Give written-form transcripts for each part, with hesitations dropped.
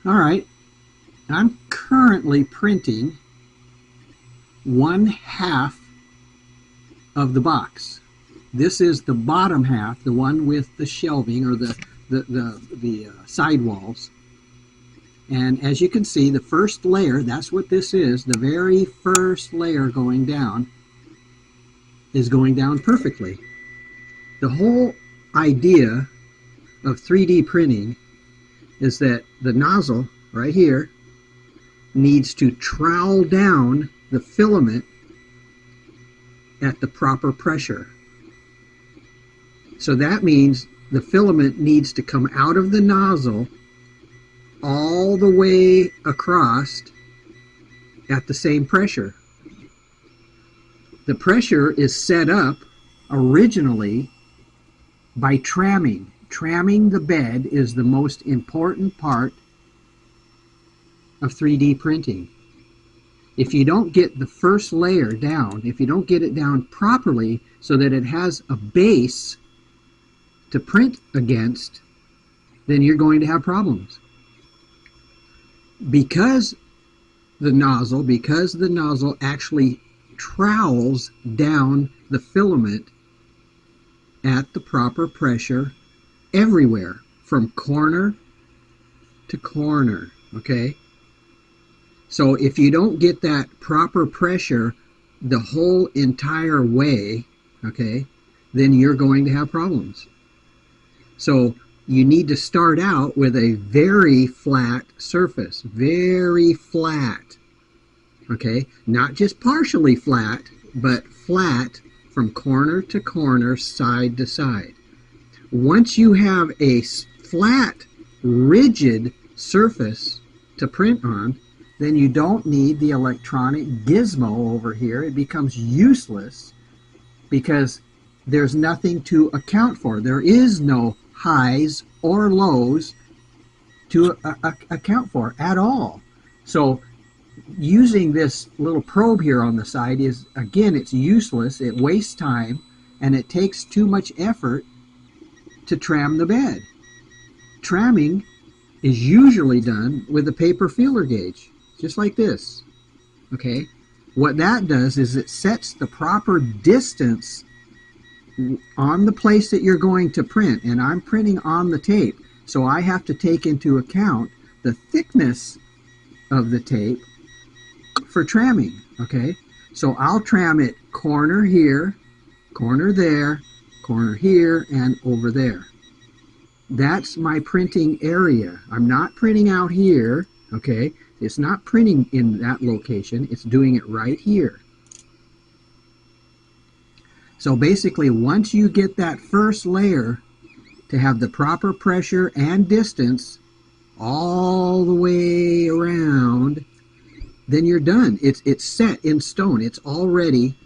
All right, I'm currently printing 1/2 of the box. This is the bottom half, the one with the shelving or the sidewalls. And as you can see, the first layer, that's what this is, the very first layer going down is going down perfectly. The whole idea of 3D printing is that the nozzle right here needs to trowel down the filament at the proper pressure. So that means the filament needs to come out of the nozzle all the way across at the same pressure. The pressure is set up originally by tramming. Tramming the bed is the most important part of 3D printing. If you don't get the first layer down, if you don't get it down properly so that it has a base to print against, then you're going to have problems. Because the nozzle actually trowels down the filament at the proper pressure everywhere, from corner to corner, okay? So if you don't get that proper pressure the whole entire way, okay, then you're going to have problems. So you need to start out with a very flat surface, very flat, okay? Not just partially flat, but flat from corner to corner, side to side. Once you have a flat, rigid surface to print on, then you don't need the electronic gizmo over here. It becomes useless because there's nothing to account for. There is no highs or lows to account for at all. So using this little probe here on the side is, again, it's useless. It wastes time and it takes too much effort to tram the bed. Tramming is usually done with a paper feeler gauge, just like this, okay? What that does is it sets the proper distance on the place that you're going to print, and I'm printing on the tape, so I have to take into account the thickness of the tape for tramming, okay? So I'll tram it corner here, corner there, corner here, and over there. That's my printing area. I'm not printing out here, okay? It's not printing in that location. It's doing it right here. So basically, once you get that first layer to have the proper pressure and distance all the way around, then you're done. It's set in stone. It's already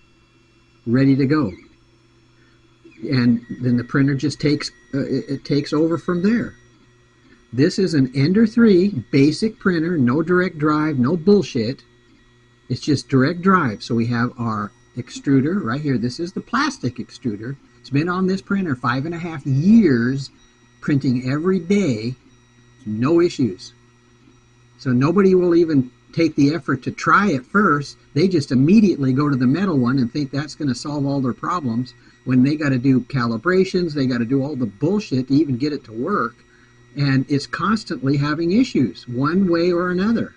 ready to go. And then the printer just takes over from there. This is an Ender 3 basic printer, no direct drive, no bullshit. It's just direct drive. So we have our extruder right here. This is the plastic extruder. It's been on this printer 5.5 years, printing every day, no issues. So nobody will even take the effort to try it first. They just immediately go to the metal one and think that's going to solve all their problems, when they got to do calibrations, they got to do all the bullshit to even get it to work, and it's constantly having issues one way or another.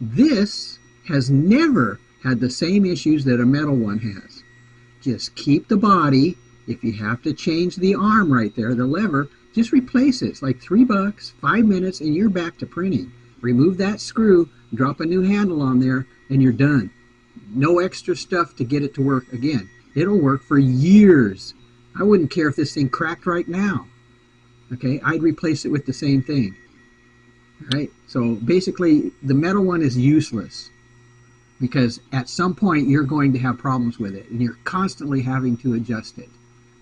This has never had the same issues that a metal one has. Just keep the body. If you have to change the arm right there, the lever, just replace it. It's like $3, 5 minutes, and you're back to printing. Remove that screw, drop a new handle on there, and you're done. No extra stuff to get it to work again. It'll work for years. I wouldn't care if this thing cracked right now. Okay, I'd replace it with the same thing. All right, so basically the metal one is useless because at some point you're going to have problems with it and you're constantly having to adjust it.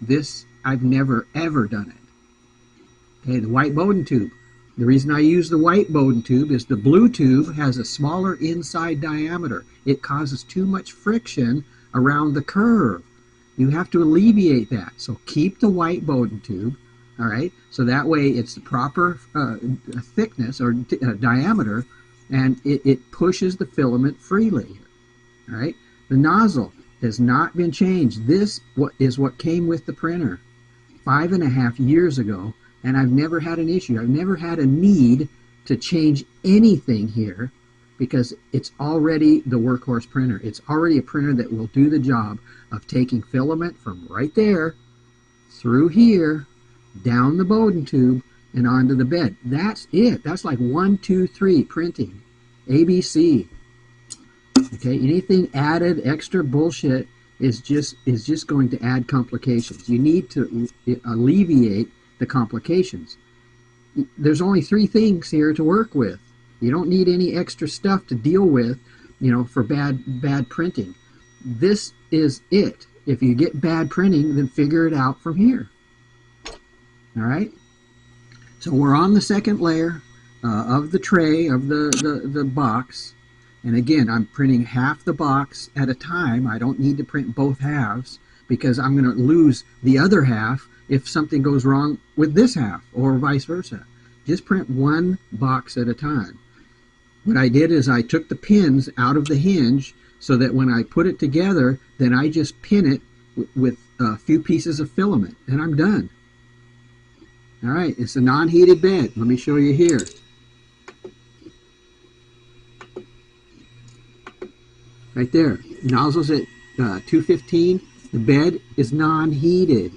This, I've never ever done it. Okay, the white Bowden tube. The reason I use the white Bowden tube is the blue tube has a smaller inside diameter. It causes too much friction around the curve. You have to alleviate that. So keep the white Bowden tube. All right, so that way it's the proper thickness or diameter, and it pushes the filament freely. All right, the nozzle has not been changed. This is what came with the printer 5.5 years ago, and I've never had an issue. I've never had a need to change anything here because it's already the workhorse printer. It's already a printer that will do the job of taking filament from right there through here, down the Bowden tube, and onto the bed. That's it. That's like 1, 2, 3 printing. ABC. Okay, anything added, extra bullshit is just going to add complications. You need to alleviate the complications. There's only 3 things here to work with. You don't need any extra stuff to deal with, for bad printing. This is it. If you get bad printing, then figure it out from here. All right. So we're on the second layer of the tray of the box. And again, I'm printing half the box at a time. I don't need to print both halves because I'm going to lose the other half if something goes wrong with this half or vice versa. Just print one box at a time. What I did is I took the pins out of the hinge so that when I put it together, then I just pin it with a few pieces of filament and I'm done. All right, it's a non-heated bed. Let me show you here. Right there, nozzle's at 215. The bed is non-heated.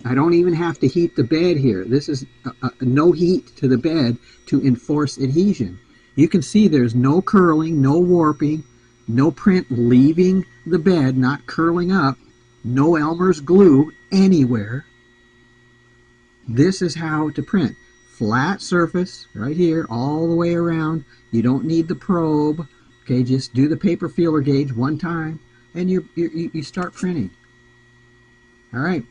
I don't even have to heat the bed here. This is no heat to the bed to enforce adhesion. You can see there's no curling, no warping, no print leaving the bed, not curling up, no Elmer's glue anywhere. This is how to print. Flat surface right here all the way around. You don't need the probe. Okay, just do the paper feeler gauge one time and you start printing. All right.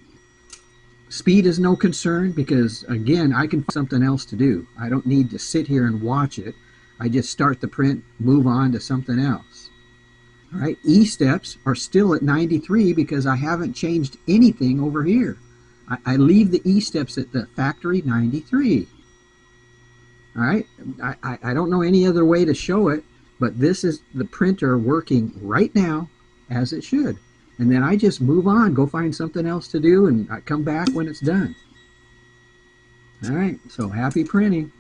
Speed is no concern because, again, I can find something else to do. I don't need to sit here and watch it. I just start the print, move on to something else. All right, E-steps are still at 93 because I haven't changed anything over here. I leave the E-steps at the factory 93. All right, I don't know any other way to show it, but this is the printer working right now as it should. And then I just move on, go find something else to do, and I come back when it's done. All right, so happy printing.